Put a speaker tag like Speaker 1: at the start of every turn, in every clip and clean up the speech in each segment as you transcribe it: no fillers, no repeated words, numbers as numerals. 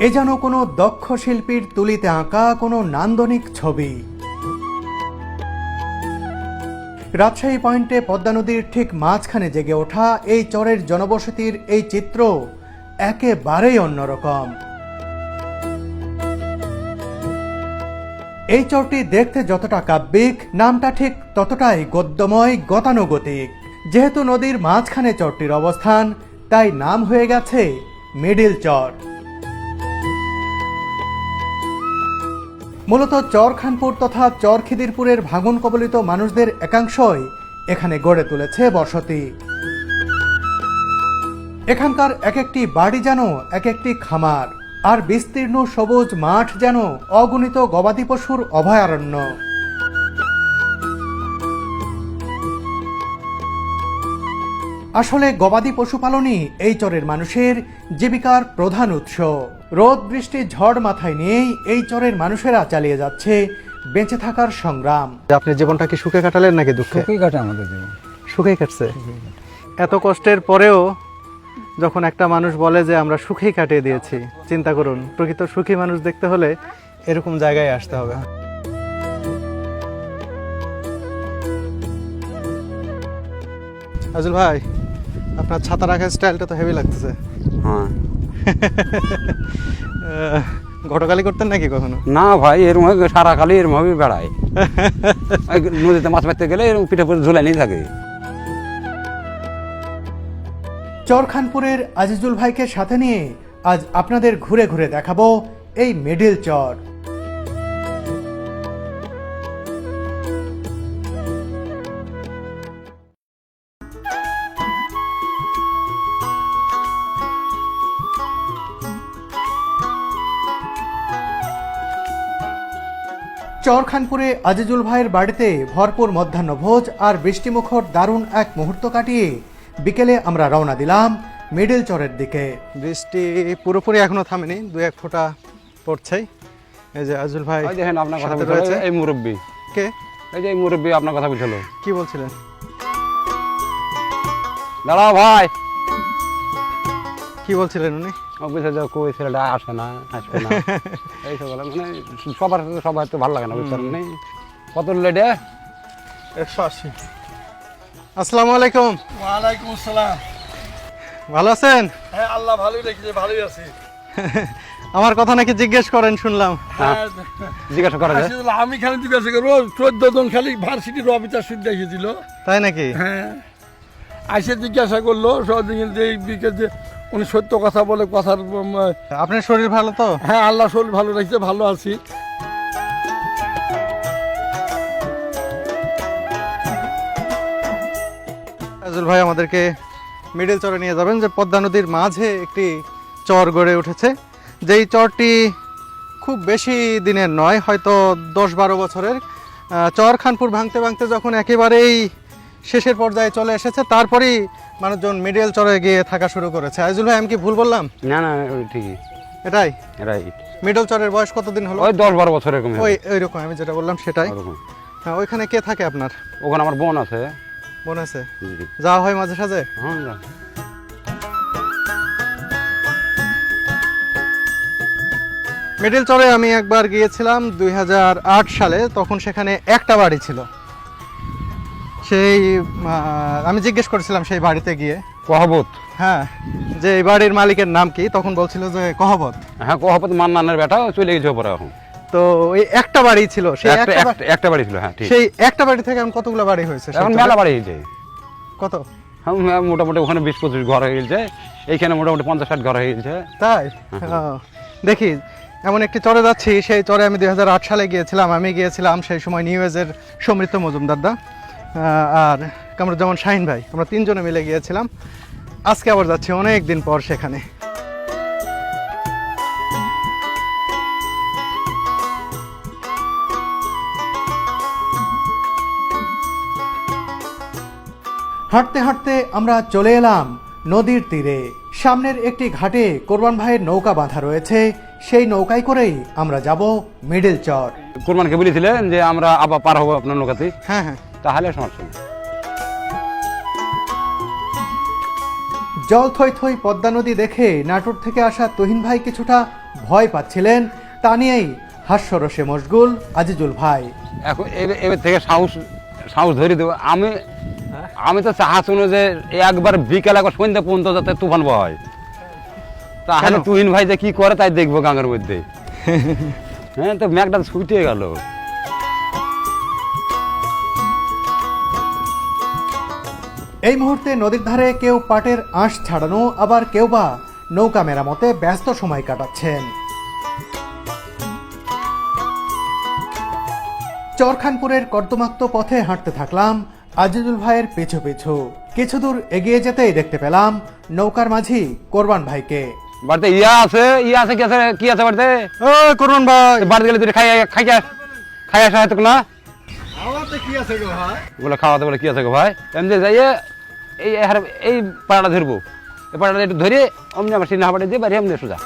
Speaker 1: এ যেন কোনো দক্ষ শিল্পীর তুলিতে আঁকা কোনো নান্দনিক ছবি। রাজশাহী পয়েন্টে পদ্মা নদীর ঠিক মাঝখানে জেগে ওঠা এই চরের জনবসতির এই চিত্র একেবারেই অন্যরকম। এই চরটি দেখতে যতটা কাব্যিক, নামটা ঠিক ততটাই গদ্যময়, গতানুগতিক। যেহেতু নদীর মাঝখানে চরটির অবস্থান, তাই নাম হয়ে গেছে মিডিল চর। মূলত চরখানপুর তথা চরখিদিরপুরের ভাঙন কবলিত মানুষদের একাংশই এখানে গড়ে তুলেছে বসতি। এখানকার এক একটি বাড়ি যেন এক একটি খামার, আর বিস্তীর্ণ সবুজ মাঠ যেন অগণিত গবাদি পশুর অভয়ারণ্য। আসলে গবাদি পশুপালনই এই চরের মানুষের জীবিকার প্রধান উৎস। রোদ বৃষ্টি ঝড় মাথায় নিয়েই এই চরের মানুষেরা চালিয়ে যাচ্ছে বেঁচে থাকার সংগ্রাম। আপনি জীবনটা কি সুখে কাটালেন নাকি দুঃখে?
Speaker 2: সুখেই কাটে আমাদের জীবন।
Speaker 1: সুখেই কাটছে। এত কষ্টের পরেও যখন একটা মানুষ বলে যে আমরা সুখেই কাটিয়ে দিয়েছি, চিন্তা করুন, প্রকৃত সুখী মানুষ দেখতে হলে এরকম জায়গায় আসতে হবে। আজল ভাই, আপনার ছাতা রাখার স্টাইলটা তো হেভি লাগতেছে।
Speaker 2: হ্যাঁ,
Speaker 1: ঘটকালি করতেন নাকি কখনো?
Speaker 2: না ভাই, এরকম সারা কালি এরকম ভাবে বেড়ায়। নদীতে মাছ মারতে গেলে এরকম পিঠে পরে ঝুলাই নিয়ে থাকে।
Speaker 1: চরখানপুরের আজিজুল ভাইকে সাথে নিয়ে আজ আপনাদের ঘুরে ঘুরে দেখাবো এই মিডিল চর। চরখানপুরে আজিজুল ভাইয়ের বাড়িতে ভরপুর মধ্যাহ্নভোজ আর বৃষ্টিমুখর দারুণ এক মুহূর্ত কাটিয়ে বিকেলে আমরা রওনা দিলাম মিডিল চরের দিকে। বৃষ্টি পুরোপুরি এখনো থামেনি, দু এক ফোঁটা পড়ছেই। এই যে আজিজুল ভাই
Speaker 2: দেখেন আপনার কথা
Speaker 1: সাথে
Speaker 2: বলছিল,
Speaker 1: রয়েছে।
Speaker 2: এই মুরব্বী,
Speaker 1: কে?
Speaker 2: এই যে এই মুরব্বী আপনার কথা বলছিল।
Speaker 1: কি বলছিলেন?
Speaker 2: দাঁড়াও ভাই।
Speaker 1: কি বলছিলেন উনি?
Speaker 2: ও বুঝে যে কই ছেলেটা আসে না, আসবে না, এইসব বলে। মানে সবার সাথে সবার তো ভালো লাগে না, বুঝতে পারেন? কত লেটে?
Speaker 1: 180। আসসালামু আলাইকুম।
Speaker 3: ওয়ালাইকুম আসসালাম।
Speaker 1: ভালো আছেন?
Speaker 3: হ্যাঁ, আল্লাহ ভালোই রেখেছে, ভালোই আছি।
Speaker 1: আমার কথা নাকি জিজ্ঞেস করেন শুনলাম।
Speaker 2: হ্যাঁ, জিজ্ঞাসা করা যায়?
Speaker 3: আসলে আমি খালি জিজ্ঞাসা করবো, 14 জন খালি ভার্সিটির অফিসার শুনতে এসেছিল।
Speaker 1: তাই নাকি?
Speaker 3: হ্যাঁ, আইসে জিজ্ঞাসা করলো সহদিন যে এই বিকেলে উনি সত্য কথা বলে কথার।
Speaker 1: আপনার শরীর ভালো তো?
Speaker 3: হ্যাঁ, আল্লাহ শরীর ভালো রেখেছে, ভালো আছি।
Speaker 1: আজিজুল ভাই আমাদেরকে মিডিল চরে নিয়ে যাবেন, যে পদ্মা নদীর মাঝে একটি চর গড়ে উঠেছে। যেই চরটি খুব বেশি দিনের নয়, হয়তো 10-12 বছরের। চরখানপুর ভাঙতে ভাঙতে যখন একেবারেই শেষের পর্যায়ে চলে এসেছে, তারপরেই মানুষজন মিডিল চরে গিয়ে থাকা শুরু করেছে। আজিজুল ভাই, আমি কি ভুল বললাম?
Speaker 2: না না, ঠিকই,
Speaker 1: এটাই
Speaker 2: রাইট।
Speaker 1: মিডল চরের বয়স কতদিন হলো?
Speaker 2: ওই 10-12 বছর এরকম।
Speaker 1: ওইরকম আমি যেটা বললাম সেটাই। হ্যাঁ, ওইখানে কে থাকে আপনার?
Speaker 2: ওখানে আমার বোন আছে।
Speaker 1: বোন আছে? যাওয়া হয় মাঝে সাঝে?
Speaker 2: হ্যাঁ।
Speaker 1: মিডিল চরে আমি একবার গিয়েছিলাম 2008 সালে। তখন সেখানে একটা বাড়ি ছিল। সেই আমি জিজ্ঞেস করেছিলাম সেই বাড়িতে গিয়ে,
Speaker 2: কহাবত।
Speaker 1: হ্যাঁ, যে এই বাড়ির মালিকের নাম কি? তখন বলছিল যে কহাবত।
Speaker 2: হ্যাঁ, কহাবত মান্নানের বেটা, চলে গেছে পরে। এখন
Speaker 1: তো ওই একটা বাড়ি ছিল, সেই
Speaker 2: একটা বাড়ি ছিল। হ্যাঁ, ঠিক।
Speaker 1: সেই একটা বাড়ি থেকে এখন কতগুলো বাড়ি হয়েছে?
Speaker 2: এখন মেলা বাড়ি হয়েছে।
Speaker 1: কত?
Speaker 2: মোটামুটি ওখানে 20-25 ঘর হয়ে গেছে, এইখানে মোটামুটি 50-60 ঘর হয়ে গেছে।
Speaker 1: তাই? দেখি, এমন একটি চরে যাচ্ছি, সেই চরে আমি 2008 সালে গিয়েছিলাম। আমি গিয়েছিলাম সেই সময় নিউ এজের সমৃদ্ধ মজুমদার দা আর কামরুজ্জামান শাহিন ভাই, আমরা 3 জনে মিলে গিয়েছিলাম। আজকে আবার যাচ্ছি অনেক দিন পর সেখানে। হাঁটতে হাঁটতে আমরা চলে এলাম নদীর তীরে। সামনের একটি ঘাটে কোরবান ভাইয়ের নৌকা বাঁধা রয়েছে, সেই নৌকায় করেই আমরা যাব মিডিল চর।
Speaker 2: কোরবানকে বলেছিলেন যে আমরা আবার পার হবো আপনার নৌকাতে।
Speaker 1: হ্যাঁ হ্যাঁ,
Speaker 2: তাহলে সমস্যা নেই।
Speaker 1: জল থই থই পদ্মা নদী দেখে নাটোর থেকে আসা তুহিন ভাই কিছুটা ভয় পাচ্ছিলেন তা নিয়েই হাস্যরসে মশগুল আজিজুল ভাই।
Speaker 2: এখন এবার থেকে সাহস সাহস ধরে দেবো। আমি তো চাহা শুনো যে একবার বিকেল একবার সন্ধ্যা পর্যন্ত যাতে তুফান হয়, তাহলে
Speaker 1: কেন?
Speaker 2: তুহিন ভাই যে কি করে তাই দেখবো গাঙের মধ্যে। হ্যাঁ, তো মেঘটা ছুটে গেল।
Speaker 1: এই মুহূর্তে নদীর ধারে কেউ পাটের আঁশ ছাড়ানো, আবার কেউ বা নৌকা মেরামতে ব্যস্ত সময় কাটাচ্ছেন। চরখানপুরের কর্দমাক্ত পথে হাঁটতে থাকলাম আজিজুল ভাইয়ের পিছু পিছু। কিছু দূর এগিয়ে যেতেই দেখতে পেলাম নৌকার মাঝি কোরবান ভাইকে।
Speaker 2: বাড়িতে কি আছে কি আছে বাড়িতে?
Speaker 1: ও কোরবান ভাই,
Speaker 2: বাড়িতে গেলে তুই খাই আসা হয়তো না
Speaker 1: কি আছে গো ভাই?
Speaker 2: বলে খাওয়াতে বলে কি আছে গো ভাই, এমনি যাইয়ে এই পাড়াটা ধরবো, এই পাড়াটা একটু ধরে অমনি আমার সিনেমা পাড়ে দিয়ে বাড়ি এমনি সোজা।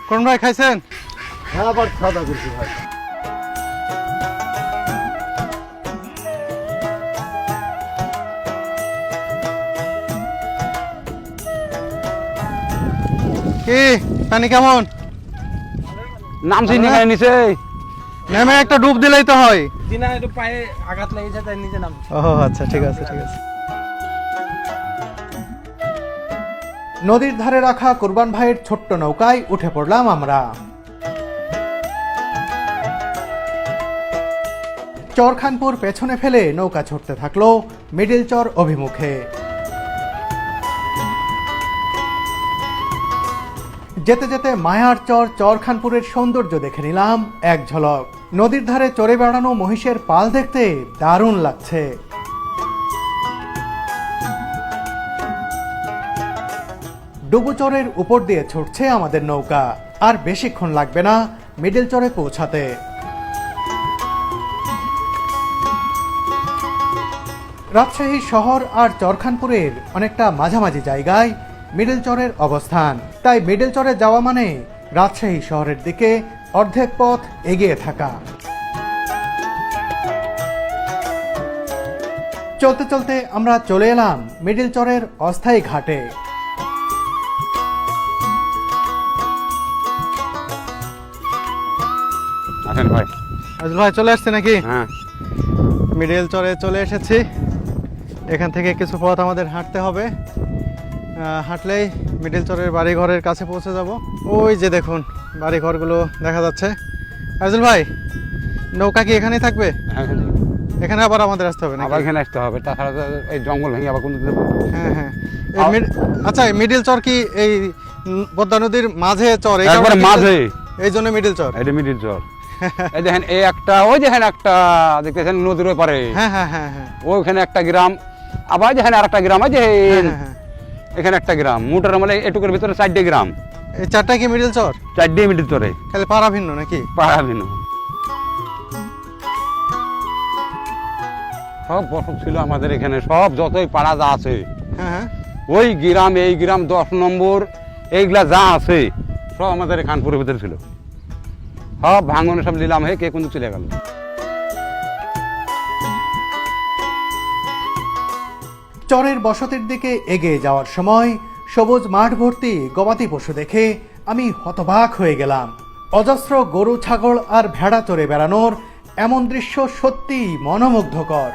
Speaker 1: কোরবান ভাই খাইছেন?
Speaker 3: হ্যাঁ, আবার খাওয়া দাওয়া করছি ভাই।
Speaker 1: কি পানি কেমন?
Speaker 2: নামছি নিয়ে নিচে।
Speaker 1: নেমে একটা ডুব দিলেই তো হয়।
Speaker 4: দিনা একটু পায়ে আঘাত লেগেছে তাই নিচে নাম।
Speaker 1: ও আচ্ছা, ঠিক আছে ঠিক আছে। নদীর ধারে রাখা কোরবান ভাইয়ের ছোট্ট নৌকায় উঠে পড়লাম আমরা। চরখানপুর পেছনে ফেলে নৌকা ছুটতে থাকলো মিডিল চর অভিমুখে। যেতে যেতে মায়ার চর চরখানপুরের সৌন্দর্য দেখে নিলাম এক ঝলক। নদীর ধারে চড়ে বেড়ানো মহিষের পাল দেখতে দারুণ লাগছে। ডুবুচরের উপর দিয়ে ছুটছে আমাদের নৌকা। আর বেশিক্ষণ লাগবে না মিডিল চরে পৌঁছাতে। রাজশাহী শহর আর চরখানপুরের অনেকটা মাঝামাঝি জায়গায় মিডিল চরের অবস্থান। তাই মিডিল চরে যাওয়া মানে রাজশাহী শহরের দিকে অর্ধেক পথ এগিয়ে থাকা। চলতে চলতে আমরা চলে এলাম মিডিল চরের অস্থায়ী ঘাটে।
Speaker 2: আসেন ভাই।
Speaker 1: আজিজুল ভাই চলে আসছে নাকি?
Speaker 2: হ্যাঁ,
Speaker 1: মিডিল চরে চলে এসেছি। এখান থেকে কিছু পথ আমাদের হাঁটতে হবে। হাঁটলেই মিডিল চরের বাড়িঘরের কাছে পৌঁছে যাব। ওই যে দেখুন বাড়িঘরগুলো দেখা যাচ্ছে। আজিজুল ভাই, নৌকা কি এখানেই থাকবে? এখানে আবার আমাদের আসতে হবে না?
Speaker 2: আবার এখানে আসতে হবে, তাছাড়া তো এই জঙ্গল ভেঙে আবার কোনো
Speaker 1: হ্যাঁ হ্যাঁ। আচ্ছা, মিডিল চর কি এই পদ্মা নদীর মাঝে চর?
Speaker 2: একবারে মাঝে,
Speaker 1: এই জন্য মিডিল চর।
Speaker 2: এটা মিডিল চর। এই দেখেন এই একটা, ওই দেখেন একটা দেখতেছেন নদীর ওই পারে,
Speaker 1: হ্যাঁ হ্যাঁ হ্যাঁ হ্যাঁ
Speaker 2: ওইখানে একটা গ্রাম, আবার দেখেন আর একটা গ্রাম, আছে এখানে একটা গ্রাম। মোটর মানে এটুকুর ভিতরে 4টে গ্রাম।
Speaker 1: এই চারটা কি মিডিল চর?
Speaker 2: 4টে মিডিল চরে,
Speaker 1: খালি পাড়া ভিন্ন নাকি?
Speaker 2: পাড়া ভিন্ন। সব বসত ছিল আমাদের এখানে, সব যতই পাড়া যা আছে,
Speaker 1: হ্যাঁ হ্যাঁ।
Speaker 2: ওই গ্রাম এই গ্রাম 10 নম্বর এইগুলা যা আছে সব আমাদের খানপুরের ভিতরে ছিল। সব ভাঙনে সব নিলাম হয়ে কে কিন্তু চলে গেল।
Speaker 1: চরের বসতির দিকে এগিয়ে যাওয়ার সময় সবুজ মাঠ ভর্তি গবাদি পশু দেখে আমি হতবাক হয়ে গেলাম। অজস্র গরু, ছাগল আর ভেড়া চড়ে বেড়ানোর এমন দৃশ্য সত্যি মনোমুগ্ধকর।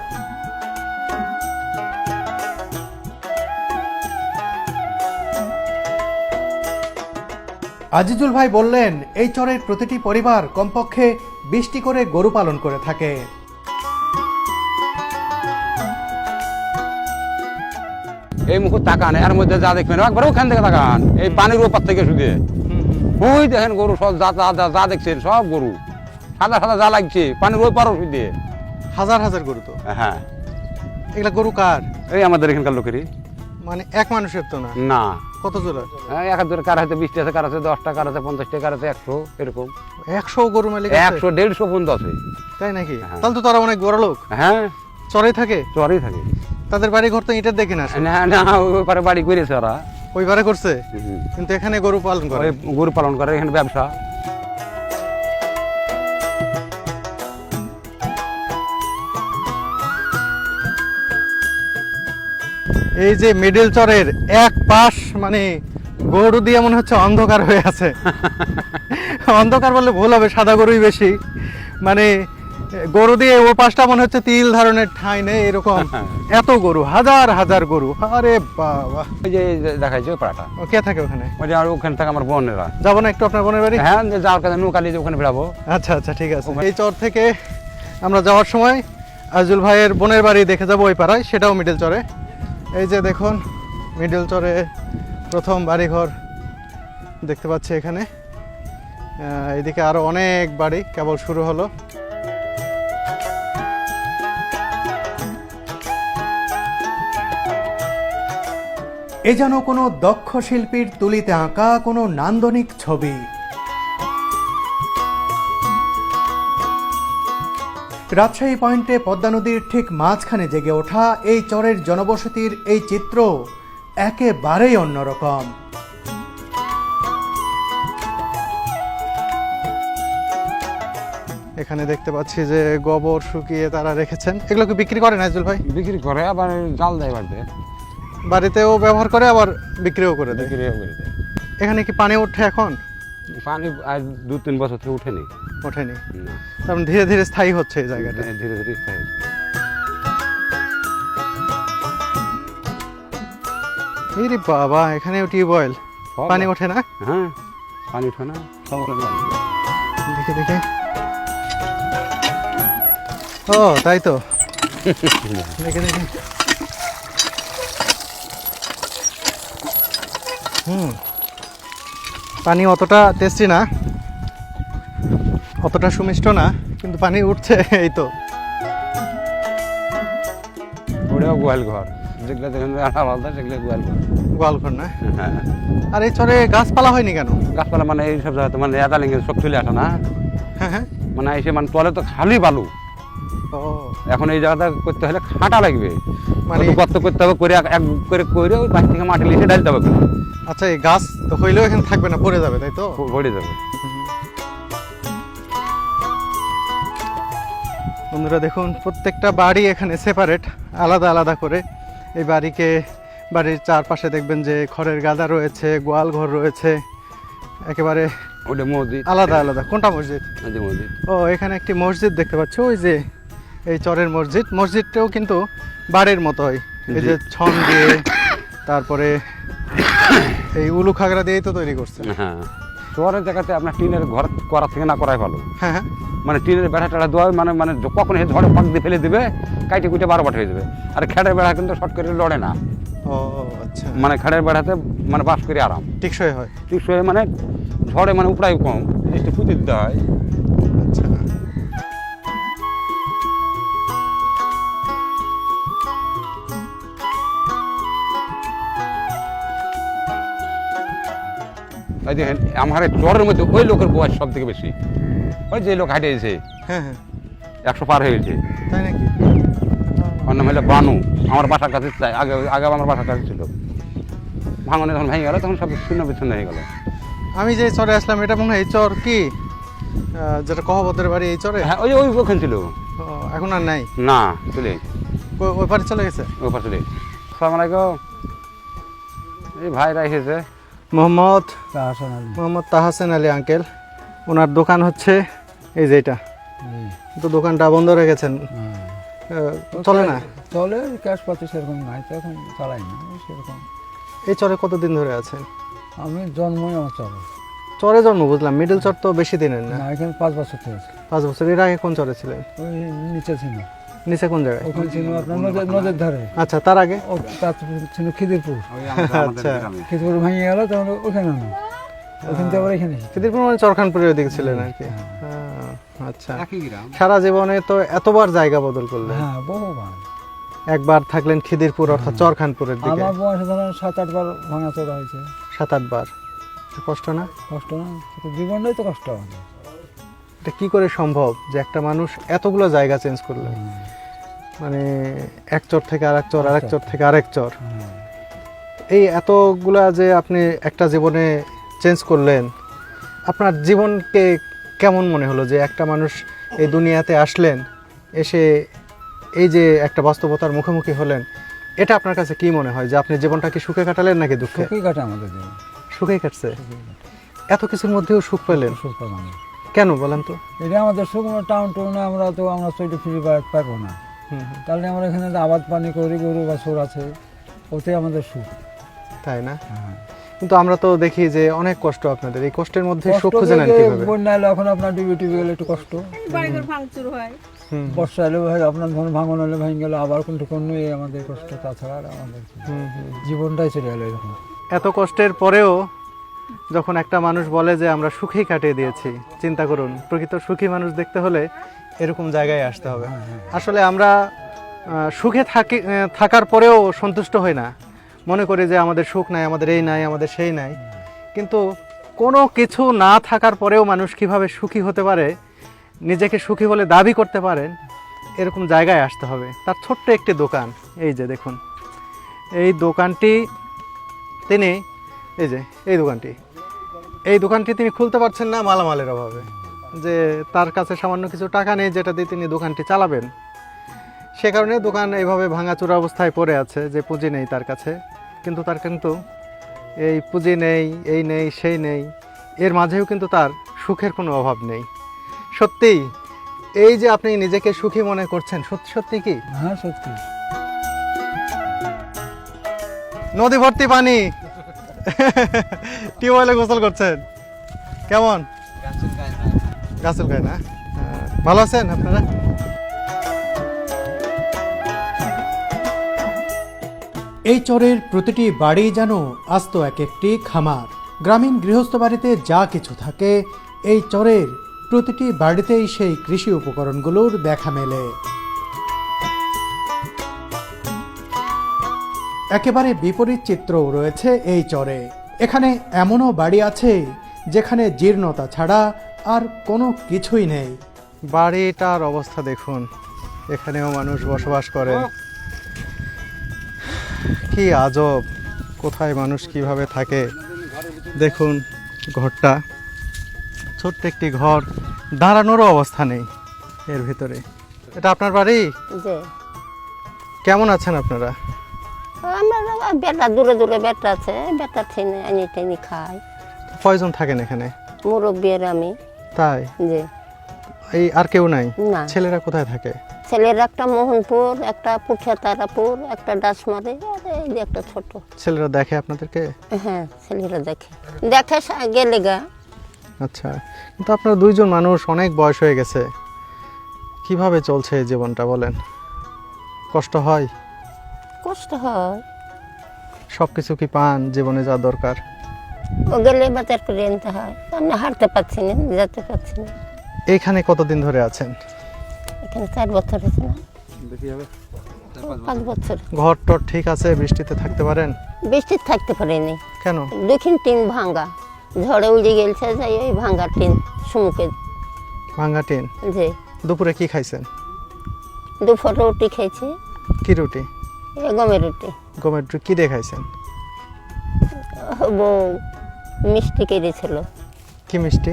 Speaker 1: আজিজুল ভাই বললেন এই চরের প্রতিটি পরিবার কমপক্ষে 20টি করে গরু পালন করে থাকে।
Speaker 2: এই মুখ তাকান, এর মধ্যে যা দেখবেন একবার ওখান থেকে তাকান, এই পানির ওপার থেকে শুধু ওই দেখেন গরু সব যা দেখছেন সব গরু সাদা সাদা যা লাগছে পানির ওই পারও শুধু।
Speaker 1: হাজার হাজার গরু তো।
Speaker 2: হ্যাঁ,
Speaker 1: এগুলা গরু কার?
Speaker 2: এই আমাদের এখানকার লোকেরই।
Speaker 1: মানে এক মানুষের তো না?
Speaker 2: না,
Speaker 1: কত জোড়া?
Speaker 2: এক হাজার, কার হাতে 20টা আছে, কার আছে 10টা, কার আছে 50টা, কার আছে 100, এরকম
Speaker 1: 100 গরু মালিক?
Speaker 2: 100 150 পর্যন্ত আছে।
Speaker 1: তাই নাকি?
Speaker 2: হ্যাঁ।
Speaker 1: তাহলে তো তারা অনেক বড় লোক।
Speaker 2: হ্যাঁ,
Speaker 1: চরেই থাকে?
Speaker 2: চরেই থাকে।
Speaker 1: তাদের বাড়ি ঘর তো ইটের দেখে না?
Speaker 2: না না, ওই পারে বাড়ি করেছে ওরা,
Speaker 1: ওই বারে করছে, কিন্তু এখানে গরু পালন করে।
Speaker 2: ওই গরু পালন করে, এখানে ব্যবসা।
Speaker 1: এই যে মিডিল চরের এক পাশ মানে গরু দিয়ে মনে হচ্ছে অন্ধকার হয়ে আছে। অন্ধকার বললে ভুল হবে, সাদা গরুই বেশি। মানে গরু দিয়ে ও পাশটা মনে হচ্ছে তিল ধারণের ঠাঁই নেই এরকম, এত গরু, হাজার হাজার গরু। আরে বাবা,
Speaker 2: ওই যে দেখাইছে ওই পাড়াটা,
Speaker 1: ও কে থাকে ওখানে?
Speaker 2: ওই যে আর ওখানে থাকে আমার বোনেরা।
Speaker 1: যাবো না একটু আপনার বোনের বাড়ি?
Speaker 2: হ্যাঁ, যে যাওয়ার কাছে নৌকা নিয়ে ওখানে বেড়াবো।
Speaker 1: আচ্ছা আচ্ছা, ঠিক আছে। এই চর থেকে আমরা যাওয়ার সময় আজুল ভাইয়ের বোনের বাড়ি দেখে যাবো ওই পাড়ায়, সেটাও মিডল চরে। এই যে দেখুন মিডল চরে প্রথম বাড়িঘর দেখতে পাচ্ছি এখানে। এদিকে আরো অনেক বাড়ি কেবল শুরু হলো। এ যেন কোনো দক্ষ শিল্পীর তুলিতে আঁকা কোনো নান্দনিক ছবি। রাজশাহী পয়েন্টে পদ্মা নদীর ঠিক মাঝখানে জেগে ওঠা এই চরের জনবসতির এই চিত্র একেবারেই অন্যরকম। এখানে দেখতে পাচ্ছি যে গোবর শুকিয়ে তারা রেখেছেন। এগুলো কি বিক্রি করে নাজুল ভাই?
Speaker 2: বিক্রি করে, আবার জাল দেয় বাড়িতে,
Speaker 1: বাড়িতেও ব্যবহার করে আবার বিক্রিও করে দেয়।
Speaker 2: বিক্রিও করে দেয়।
Speaker 1: এখানে কি পানি উঠে এখন?
Speaker 2: পানি আজ 2-3 বছর থেকে উঠেনি।
Speaker 1: ওঠেনি,
Speaker 2: না,
Speaker 1: কারণ ধীরে ধীরে স্থায়ী হচ্ছে এই জায়গাটা।
Speaker 2: ধীরে ধীরে স্থায়ী হচ্ছে।
Speaker 1: এই বাবা, এখানেও টিউবওয়েল, পানি ওঠে না?
Speaker 2: হ্যাঁ, পানি উঠে না, সব
Speaker 1: দেখে দেখে। ও তাই তো, দেখে দেখে। পানি অতটা টেস্টি না, অতটা সুমিষ্ট না, কিন্তু পানি উঠছে এই তো।
Speaker 2: ওটাও গোয়াল ঘর, যেগুলো দেখেন আলাদা, সেগুলো গোয়াল ঘর।
Speaker 1: গোয়ালঘর না?
Speaker 2: হ্যাঁ।
Speaker 1: আর এই চরে গাছপালা হয়নি কেন?
Speaker 2: গাছপালা মানে এইসব জায়গাতে মানে এদালিঙ্গে সব চলে আসে না,
Speaker 1: হ্যাঁ হ্যাঁ।
Speaker 2: মানে এসে মানে তলে তো খালি বালু।
Speaker 1: ও
Speaker 2: এখন এই জায়গাটা করতে হলে খাটা লাগবে,
Speaker 1: মানে
Speaker 2: মানে গর্ত করতে হবে, করে এক করে করে ওই পাশ থেকে মাটি লিখে ডালতে হবে,
Speaker 1: আচ্ছা, এই গাছ তো হইলেও এখানে থাকবে না, পড়ে যাবে, তাই তো?
Speaker 2: ভরে যাবে।
Speaker 1: বন্ধুরা দেখুন, প্রত্যেকটা বাড়ি এখানে সেপারেট, আলাদা আলাদা করে। এই বাড়ির চারপাশে দেখবেন যে খড়ের গাদা রয়েছে, গোয়াল ঘর রয়েছে, একেবারে
Speaker 2: ওটা মসজিদ
Speaker 1: আলাদা আলাদা। কোনটা মসজিদ?
Speaker 2: এই যে মসজিদ।
Speaker 1: ও, এখানে একটি মসজিদ দেখতে পাচ্ছি, ওই যে এই চরের মসজিদ। মসজিদটাও কিন্তু বাড়ির মতোই, এই যে ছন দিয়ে, তারপরে এই উলু খাগড়া দিয়েই তো তৈরি করছে।
Speaker 2: হ্যাঁ, শহরের জায়গাতে আপনার টিনের ঘর করা থেকে না করাই ভালো।
Speaker 1: হ্যাঁ হ্যাঁ।
Speaker 2: মানে টিনের বেড়া টেড়া দেওয়া মানে মানে কখন এই ঝড়ে পাক দিয়ে ফেলে দিবে, কাইটে কুইটে 12 বাট হয়ে যাবে। আর খেড়ের বেড়া কিন্তু শর্ট করে লড়ে না,
Speaker 1: ও আচ্ছা,
Speaker 2: মানে খেড়ের বেড়াতে মানে বাস করে আরাম,
Speaker 1: টিকসই হয়।
Speaker 2: টিকসই, মানে ঝড়ে মানে উপরাই কম, একটু পুঁতে দিতে হয়।
Speaker 1: আচ্ছা,
Speaker 2: এই দেখেন আমার এই চরের মধ্যে ওই লোকের বয়স সব থেকে বেশি, ওই যে লোক হাঁটে এসেছে
Speaker 1: হ্যাঁ হ্যাঁ।
Speaker 2: 100 পার হয়ে গেছে।
Speaker 1: তাই নাকি?
Speaker 2: ওর নাম হলো বানু, আমার বাসার কাছে আগে আগে আমার বাসার কাছে ছিল। ভাঙনে যখন ভেঙে গেল তখন সব শূন্য বিচ্ছিন্ন হয়ে গেল।
Speaker 1: আমি যে চরে আসলাম, এটা মনে হয় এই চর কি, যেটা কহবতের বাড়ি, এই চরে?
Speaker 2: হ্যাঁ, ওই ওখানে ছিল।
Speaker 1: ও, এখন আর নাই?
Speaker 2: না, চলে
Speaker 1: ওই পারে চলে গেছে।
Speaker 2: ওই পাশে। আসসালামু আলাইকুম। এই ভাইরা এসেছে।
Speaker 1: মোহাম্মদ তাহসেন আলী আঙ্কেল, ওনার দোকান হচ্ছে এই যে এটা। তো দোকানটা বন্ধ রেখেছেন, চলে না?
Speaker 5: চলে, ক্যাশ পাতি সেরকম নাই তো, এখন চালাই না সেরকম।
Speaker 1: এই চরে কতদিন ধরে আছেন?
Speaker 5: আমি জন্মই আমার চলে।
Speaker 1: চরে জন্ম বুঝলাম, মিডল চর তো বেশি দিনের না।
Speaker 5: না, এখানে 5 বছর থেকে
Speaker 1: 5 বছর। এর আগে কোন চরে ছিলেন?
Speaker 5: ওই নিচে ছিল,
Speaker 1: নিচে কোন জায়গায়?
Speaker 5: ওখানে ছিল আপনার নদীর ধারে।
Speaker 1: আচ্ছা, তার আগে?
Speaker 5: ও তার ছিল খিদিরপুর।
Speaker 1: আচ্ছা,
Speaker 5: খিদিরপুর ভেঙে গেল তখন ওখানে আমি, ওখান থেকে আবার এখানে।
Speaker 1: খিদিরপুর মানে চরখানপুরের ওদিকে ছিলেন আর কি। আচ্ছা, সারা জীবনে তো এতবার জায়গা বদল করলেন?
Speaker 5: হ্যাঁ, বহুবার।
Speaker 1: একবার থাকলেন খিদিরপুর অর্থাৎ চরখানপুরের দিকে।
Speaker 5: আমার বয়সে ধরেন 7-8 বার ভাঙাচোরা হয়েছে।
Speaker 1: 7-8 বার। কষ্ট না?
Speaker 5: কষ্ট না, জীবনটাই তো কষ্ট হবে।
Speaker 1: এটা কি করে সম্ভব যে একটা মানুষ এতগুলো জায়গা চেঞ্জ করলেন? মানে এক চর থেকে আরেক চর, আরেক চর থেকে আরেক চর, এই এতগুলা যে আপনি একটা জীবনে চেঞ্জ করলেন, আপনার জীবনকে কেমন মনে হলো যে একটা মানুষ এই দুনিয়াতে আসলেন, এসে এই যে একটা বাস্তবতার মুখোমুখি হলেন, এটা আপনার কাছে কি মনে হয় যে আপনি জীবনটা কি সুখে কাটালেন নাকি দুঃখে?
Speaker 5: সুখই কাটে আমাদের জীবন,
Speaker 1: সুখেই কাটছে। এত কিছুর মধ্যেও সুখ পেলেন
Speaker 5: সুখ পেলাম না।
Speaker 1: কেন বলেন তো?
Speaker 5: এটা আমাদের সুখ, টাউন টাউনে আমরা চৈতে ফিরে পারবো না। তাহলে আমরা এখানে যে আবাদ পানি করি, গরু বাছুর আছে, ওতে আমাদের সুখ।
Speaker 1: তাই না?
Speaker 5: হ্যাঁ।
Speaker 1: কিন্তু আমরা তো দেখি যে অনেক কষ্ট আপনাদের, এই কষ্টের মধ্যে সুখ
Speaker 5: কষ্ট
Speaker 1: খুঁজে নেন
Speaker 5: বলতে
Speaker 1: কিভাবে?
Speaker 5: বন্যা এলে এখন আপনার ডিবি টিবি গেলে একটু কষ্ট,
Speaker 6: বাড়িঘর ভাঙচুর হয়।
Speaker 5: বর্ষা এলে আপনার ধরুন ভাঙন হলে ভেঙে গেলে আবার কোনটা কোন আমাদের কষ্ট, তাছাড়া আর আমাদের কি? জীবনটাই চলে গেলো এরকম।
Speaker 1: এত কষ্টের পরেও যখন একটা মানুষ বলে যে আমরা সুখেই কাটিয়ে দিয়েছি, চিন্তা করুন, প্রকৃত সুখী মানুষ দেখতে হলে এরকম জায়গায় আসতে হবে। আসলে আমরা সুখে থাকার পরেও সন্তুষ্ট হই না, মনে করি যে আমাদের সুখ নাই, আমাদের এই নাই, আমাদের সেই নাই। কিন্তু কোনো কিছু না থাকার পরেও মানুষ কিভাবে সুখী হতে পারে, নিজেকে সুখী বলে দাবি করতে পারেন, এরকম জায়গায় আসতে হবে। তার ছোট্ট একটি দোকান, এই যে দেখুন এই দোকানটি তিনি, এই দোকানটি তিনি খুলতে পারছেন না মালামালের অভাবে, যে তার কাছে সামান্য কিছু টাকা নেই যেটা দিয়ে তিনি দোকানটি চালাবেন। সে কারণে দোকান এইভাবে ভাঙাচোরা অবস্থায় পড়ে আছে, যে পুঁজি নেই তার কাছে। কিন্তু এই পুঁজি নেই, এই নেই, সেই নেই, এর মাঝেও কিন্তু তার সুখের কোনো অভাব নেই। সত্যিই এই যে আপনি নিজেকে সুখী মনে করছেন, সত্যি সত্যি কি?
Speaker 5: হ্যাঁ সত্যি।
Speaker 1: নদী ভর্তি পানি, টিউবওয়েলে গোসল করছেন, কেমন? গাছের গায়ে না? ভালো আছেন আপনারা?
Speaker 7: এই চরের প্রতিটি বাড়ি যেন আস্ত এক একটি খামার। গ্রামীণ গৃহস্থ বাড়িতে যা কিছু থাকে, এই চরের প্রতিটি বাড়িতেই সেই কৃষি উপকরণগুলোর দেখা মেলে। একেবারে বিপরীত চিত্রও রয়েছে এই চরে। এখানে এমনও বাড়ি আছে যেখানে জীর্ণতা ছাড়া আর কোনো কিছুই নেই।
Speaker 1: বাড়িটার অবস্থা দেখুন, এখানেও মানুষ বসবাস করে। কি আজব, কোথায় মানুষ কিভাবে থাকে দেখুন। ঘরটা ছোট্ট একটি ঘর, দাঁড়ানোরও অবস্থা নেই এর ভিতরে। এটা আপনার বাড়ি?
Speaker 6: যে
Speaker 1: কেমন আছেন আপনারা?
Speaker 6: আমরা বেটা দূরে দূরে বেটা আছে, বেটা ঠেনে আনি টেনে খাই।
Speaker 1: কয়জন থাকেন এখানে?
Speaker 6: মুরব্বীর আমি।
Speaker 1: তাই?
Speaker 6: যে
Speaker 1: এই আর কেউ নাই?
Speaker 6: না।
Speaker 1: ছেলেরা কোথায় থাকে?
Speaker 6: ছেলের একটা মোহনপুর, একটা পুঠিয়া তারাপুর, একটা ডাসমারি, আর এই যে একটা ছোট।
Speaker 1: ছেলেরা দেখে আপনাদেরকে?
Speaker 6: হ্যাঁ ছেলেরা দেখে দেখে গেলে গা।
Speaker 1: আচ্ছা, কিন্তু আপনারা দুইজন মানুষ, অনেক বয়স হয়ে গেছে, কিভাবে চলছে এই জীবনটা বলেন? কষ্ট হয়?
Speaker 6: কষ্ট হয়।
Speaker 1: সব কিছু কি পান জীবনে যা দরকার?
Speaker 6: ও গেলে বাজার করে আনতে হয়, আমি হাঁটতে পারছি না, যেতে পারছি না।
Speaker 1: এইখানে কতদিন ধরে আছেন?
Speaker 6: এখানে 4 বছর হয়েছে না, 5 বছর।
Speaker 1: ঘর টর ঠিক আছে? বৃষ্টিতে থাকতে পারেন?
Speaker 6: বৃষ্টি থাকতে পারিনি।
Speaker 1: কেন?
Speaker 6: দেখিন টিন ভাঙ্গা, ঝড়ে উড়ে গেছে, যাই ওই ভাঙ্গা টিন সুমুখে।
Speaker 1: ভাঙ্গা টিন।
Speaker 6: যে
Speaker 1: দুপুরে কি খাইছেন?
Speaker 6: দুপুর রুটি খেয়েছি।
Speaker 1: কি রুটি?
Speaker 6: গমের রুটি।
Speaker 1: গমের রুটি কি দিয়ে খাইছেন?
Speaker 6: বউ মিষ্টি কেটেছিল।
Speaker 1: কি মিষ্টি?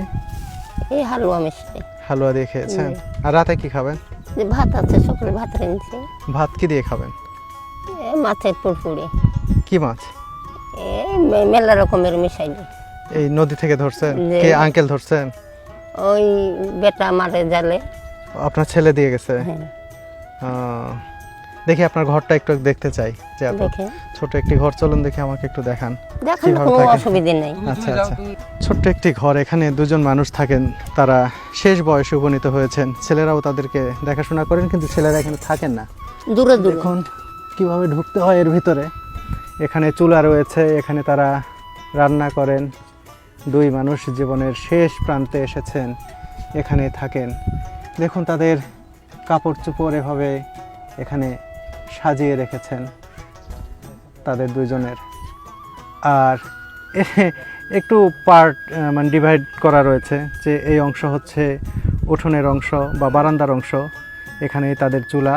Speaker 6: এই হালুয়া মিষ্টি।
Speaker 1: হালুয়া দিয়ে খেয়েছেন। আর রাতে কি খাবেন?
Speaker 6: যে ভাত আছে, সকালে ভাত রেঁধেছি।
Speaker 1: ভাত কি দিয়ে খাবেন?
Speaker 6: মাছের পুরপুরি।
Speaker 1: কি মাছ?
Speaker 6: এই মেলা রকমের মিশাইলি।
Speaker 1: এই নদী থেকে ধরছেন?
Speaker 6: জি।
Speaker 1: কে আঙ্কেল ধরছেন?
Speaker 6: ওই বেটা মারে জালে।
Speaker 1: আপনার ছেলে দিয়ে গেছে?
Speaker 6: হ্যাঁ।
Speaker 1: দেখি আপনার ঘরটা একটু দেখতে চাই, যে এত
Speaker 6: দেখে
Speaker 1: ছোট একটি ঘর, চলুন দেখি, আমাকে একটু দেখান।
Speaker 6: দেখেন,
Speaker 1: কিভাবে
Speaker 6: কোনো
Speaker 1: থাকেন?
Speaker 6: অসুবিধে নেই।
Speaker 1: আচ্ছা আচ্ছা, ছোট্ট একটি ঘর, এখানে দুজন মানুষ থাকেন, তারা শেষ বয়সে উপনীত হয়েছেন। ছেলেরাও তাদেরকে দেখাশোনা করেন, কিন্তু ছেলেরা এখানে থাকেন না।
Speaker 6: দূরে দূরে।
Speaker 1: দেখুন কিভাবে ঢুকতে হয় এর ভিতরে। এখানে চুলা রয়েছে, এখানে তারা রান্না করেন। দুই মানুষ জীবনের শেষ প্রান্তে এসেছেন, এখানে থাকেন। দেখুন তাদের কাপড় চোপড় এভাবে এখানে সাজিয়ে রেখেছেন তাদের দুইজনের। আর একটু পার্ট মানে ডিভাইড করা রয়েছে, যে এই অংশ হচ্ছে উঠোনের অংশ বা বারান্দার অংশ, এখানেই তাদের চুলা,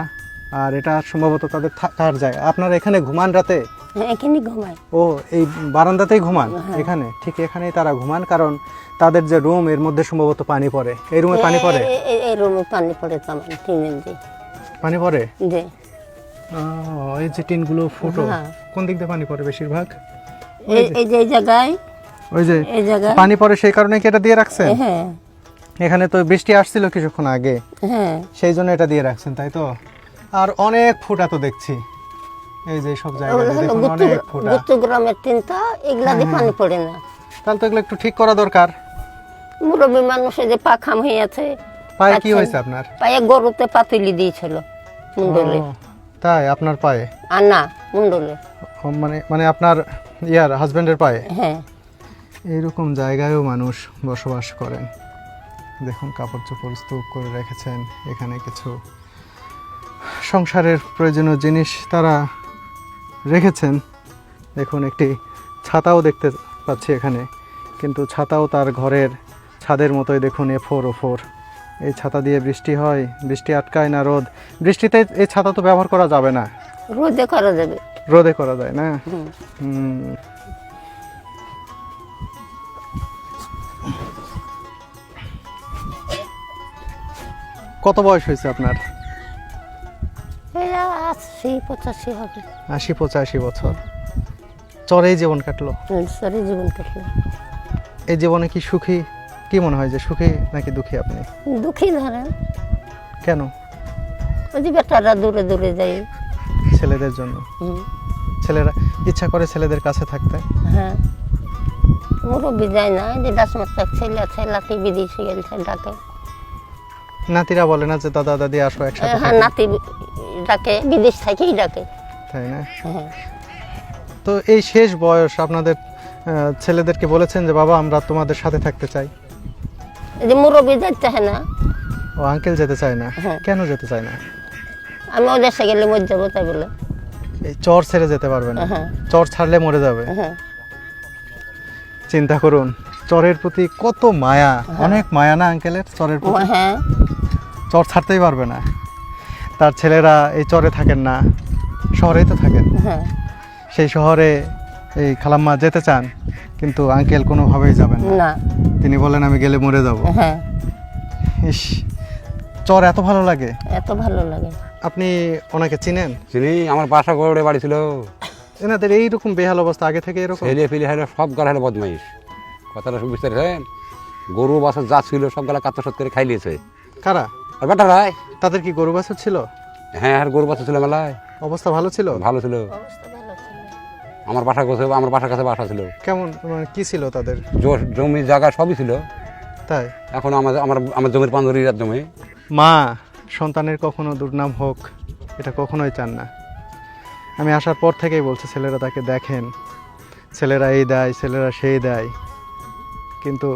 Speaker 1: আর এটা সম্ভবত তাদের থাকার জায়গা। আপনারা এখানে ঘুমান রাতে?
Speaker 6: হ্যাঁ, এখানে ঘুমাই।
Speaker 1: ও, এই বারান্দাতেই ঘুমান?
Speaker 6: হ্যাঁ।
Speaker 1: এখানে ঠিক এখানেই তারা ঘুমান, কারণ তাদের যে রুম, এর মধ্যে সম্ভবত পানি পড়ে। এই রুমে পানি পড়ে?
Speaker 6: এই রুমে পানি পড়ে, তেমন টিনের যে
Speaker 1: পানি পড়ে?
Speaker 6: যে
Speaker 1: এই যে টিনগুলো ফুটো,
Speaker 6: হ্যাঁ।
Speaker 1: কোন দিক দিয়ে পানি পড়ে বেশিরভাগ?
Speaker 6: এই যে এই জায়গায়,
Speaker 1: ওই যে
Speaker 6: এই জায়গায়।
Speaker 1: পানি পড়ে সেই কারণে কি এটা দিয়ে রাখছেন?
Speaker 6: হ্যাঁ
Speaker 1: এখানে তো বৃষ্টি আসছিল কিছুক্ষণ আগে,
Speaker 6: হ্যাঁ।
Speaker 1: সেই জন্য এটা দিয়ে রাখছেন, তাই তো? আর অনেক ফুটা তো দেখছি, এই যে সব জায়গায় দেখুন অনেক ফুটা।
Speaker 6: গুচ্ছ গ্রামের তিনটা, এগুলা দিয়ে পানি পড়ে না।
Speaker 1: তাহলে তো এগুলো একটু ঠিক করা দরকার।
Speaker 6: মুরব্বী মানুষের যে পা খাম হয়েছে,
Speaker 1: পায়ে কি হয়েছে আপনার?
Speaker 6: পায়ে গরুতে পাতুলি দিয়েছিল মুন্ডলে।
Speaker 1: ও, তাই আপনার পায়ে?
Speaker 6: আর না, মুন্ডলে।
Speaker 1: ও, মানে আপনার হাজবেন্ডের পায়ে?
Speaker 6: হ্যাঁ।
Speaker 1: এইরকম জায়গায়ও মানুষ বসবাস করেন। দেখুন কাপড় চোপড় স্তূপ করে রেখেছেন, এখানে কিছু সংসারের প্রয়োজনীয় জিনিস তারা রেখেছেন। দেখুন একটি ছাতাও দেখতে পাচ্ছি এখানে, কিন্তু ছাতাও তার ঘরের ছাদের মতোই, দেখুন এ4 ও4। এই ছাতা দিয়ে বৃষ্টি হয়, বৃষ্টি আটকায় না রোদ? বৃষ্টিতে এই ছাতা তো ব্যবহার করা যাবে না,
Speaker 6: রোদে করা যাবে।
Speaker 1: রোদে করা যায় না। হুম। কত বয়স হয়েছে আপনার?
Speaker 6: এই 80-85 হবে।
Speaker 1: 80-85 বছর। চরেই জীবন কাটলো।
Speaker 6: সারি জীবন কাটলো।
Speaker 1: এই জীবনে কি সুখী? কি মনে হয় যে সুখী নাকি দুঃখী আপনি?
Speaker 6: দুঃখী ধরেন,
Speaker 1: কেন?
Speaker 6: ওই যে বেটারা দূরে দূরে যায়।
Speaker 1: ছেলেদের জন্য। ছেলেরা ইচ্ছা করে ছেলেদের কাছে থাকতে।
Speaker 6: হ্যাঁ, মুরব্বী যায় না, যে ডাসমাস্টার ছেলে ছেলাতে বিদেশে গেছে ডাকে।
Speaker 1: নাতিরা বলে না যে দাদা দাদি আসো একসাথে
Speaker 6: হ্যাঁ,
Speaker 1: থাকি?
Speaker 6: নাতি ডাকে, বিদেশ থেকেই ডাকে।
Speaker 1: তাই না?
Speaker 6: হ্যাঁ।
Speaker 1: তো এই শেষ বয়স আপনাদের ছেলেদেরকে বলেছেন যে বাবা আমরা তোমাদের সাথে থাকতে চাই?
Speaker 6: এই যে মুরব্বী যাইতে হয় না,
Speaker 1: ও আঙ্কেল যেতে চায় না?
Speaker 6: হ্যাঁ।
Speaker 1: কেন যেতে চায় না?
Speaker 6: আমি ও দেশে গেলে মরে যাবো তাই বলে।
Speaker 1: এই চর ছেড়ে যেতে পারবে না?
Speaker 6: হ্যাঁ।
Speaker 1: চর ছাড়লে মরে যাবে?
Speaker 6: হ্যাঁ।
Speaker 1: চিন্তা করুন, চরের প্রতি কত মায়া, অনেক মায়া না আঙ্কেলের চরের প্রতি?
Speaker 6: হ্যাঁ।
Speaker 1: চর ছাড়তেই পারবে না। তার ছেলেরা এই চরে থাকেন না, শহরেই তো থাকেন।
Speaker 6: হ্যাঁ।
Speaker 1: সেই শহরে এই খালাম্মা যেতে চান, কিন্তু আঙ্কেল কোনোভাবেই যাবেন না।
Speaker 6: না।
Speaker 1: তিনি বলেন আমি গেলে মরে যাব।
Speaker 6: হ্যাঁ।
Speaker 1: ইস, চর এত ভালো লাগে।
Speaker 6: এত ভালো লাগে।
Speaker 1: আপনি ওনাকে চিনেন?
Speaker 2: চিনি, আমার বাসা গড়ে বাড়ি ছিল।
Speaker 1: এনাদের এইরকম বেহাল অবস্থা আগে থেকে এরকম?
Speaker 2: ছেলে ফেলে হলো সব গালা হলো বদমাইশ। কথাটা সব বুঝতে পারছেন? গরু বাছর যা ছিল সব গালা কাতসত করে খাই লিয়েছে।
Speaker 1: কারা?
Speaker 2: আর বেটারাই।
Speaker 1: তাদের কি গরু বাছুর ছিল?
Speaker 2: হ্যাঁ, আর গরু বাছর ছিল মেলায়।
Speaker 1: অবস্থা ভালো ছিল?
Speaker 2: ভালো ছিল।
Speaker 6: অবস্থা ভালো ছিল।
Speaker 2: আমার বাসার কাছে বাসা ছিল।
Speaker 1: কেমন মানে কি ছিল তাদের?
Speaker 2: জমি জায়গা সবই ছিল।
Speaker 1: তাই?
Speaker 2: এখন আমার জমির পাঞ্জরির জমি।
Speaker 1: মা সন্তানের কখনো দুর্নাম হোক এটা কখনোই চান না। আমি আসার পর থেকেই বলছি ছেলেরা তাকে দেখেন, ছেলেরা এই দেয়, ছেলেরা সেই দেয়, কিন্তু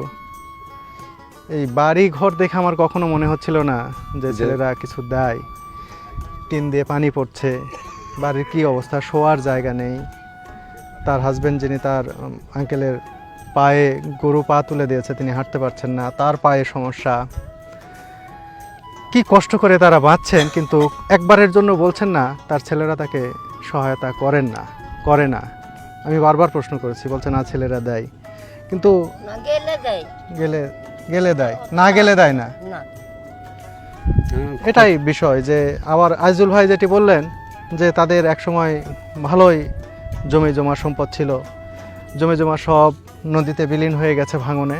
Speaker 1: এই বাড়ি ঘর দেখে আমার কখনো মনে হচ্ছিল না যে ছেলেরা কিছু দেয়। টিন দিয়ে পানি পড়ছে, বাড়ির কি অবস্থা, শোয়ার জায়গা নেই। তার হাজবেন্ড যিনি তার আঙ্কেলের পায়ে গরু পা তুলে দিয়েছে, তিনি হাঁটতে পারছেন না, তার পায়ে সমস্যা। কি কষ্ট করে তারা বাঁচছেন, কিন্তু একবারের জন্য বলছেন না তার ছেলেরা তাকে সহায়তা করে না। আমি বারবার প্রশ্ন করেছি, বলছে না ছেলেরা দেয়, কিন্তু
Speaker 6: না গেলে দেয়।
Speaker 1: গেলে দেয়, না গেলে দেয় না।
Speaker 6: না।
Speaker 1: এটাই বিষয়। যে আবার আইজুল ভাই যেটি বললেন যে তাদের একসময় ভালোই জমি জমা সম্পদ ছিল, জমি জমা সব নদীতে বিলীন হয়ে গেছে ভাঙনে।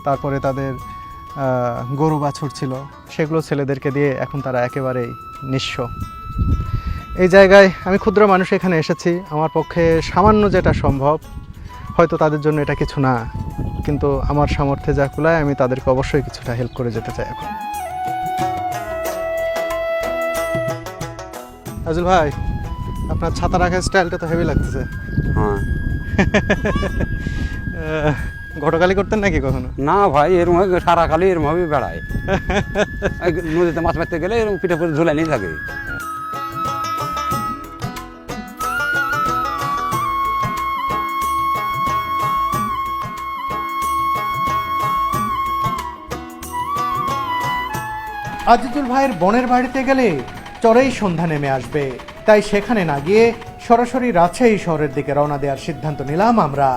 Speaker 1: তারপরে তাদের গরু বাছুর ছিল, সেগুলো ছেলেদেরকে দিয়ে এখন তারা একেবারেই নিঃস্ব। এই জায়গায় আমি ক্ষুদ্র মানুষ এখানে এসেছি, আমার পক্ষে সামান্য যেটা সম্ভব, হয়তো তাদের জন্য এটা কিছু না, কিন্তু আমার সামর্থ্যে যা কুলায় আমি তাদেরকে অবশ্যই কিছুটা হেল্প করে যেতে চাই এখন। আজুল ভাই, আপনার ছাতা রাখার স্টাইলটা তো হেভি লাগতেছে।
Speaker 2: হ্যাঁ।
Speaker 1: ঘটকালি করতেন নাকি কখনো?
Speaker 2: না ভাই, এরকম সারা কালি এরকম ভাবে বেড়ায়। নদীতে মাছ মারতে গেলে এরকম পিঠে করে ঝুলাই নিয়ে থাকে।
Speaker 7: আজিজুল ভাইয়ের বোনের বাড়িতে গেলে চরেই সন্ধ্যা নেমে আসবে, তাই সেখানে না গিয়ে সরাসরি রাজশাহী শহরের দিকে রওনা দেওয়ার সিদ্ধান্ত নিলাম আমরা।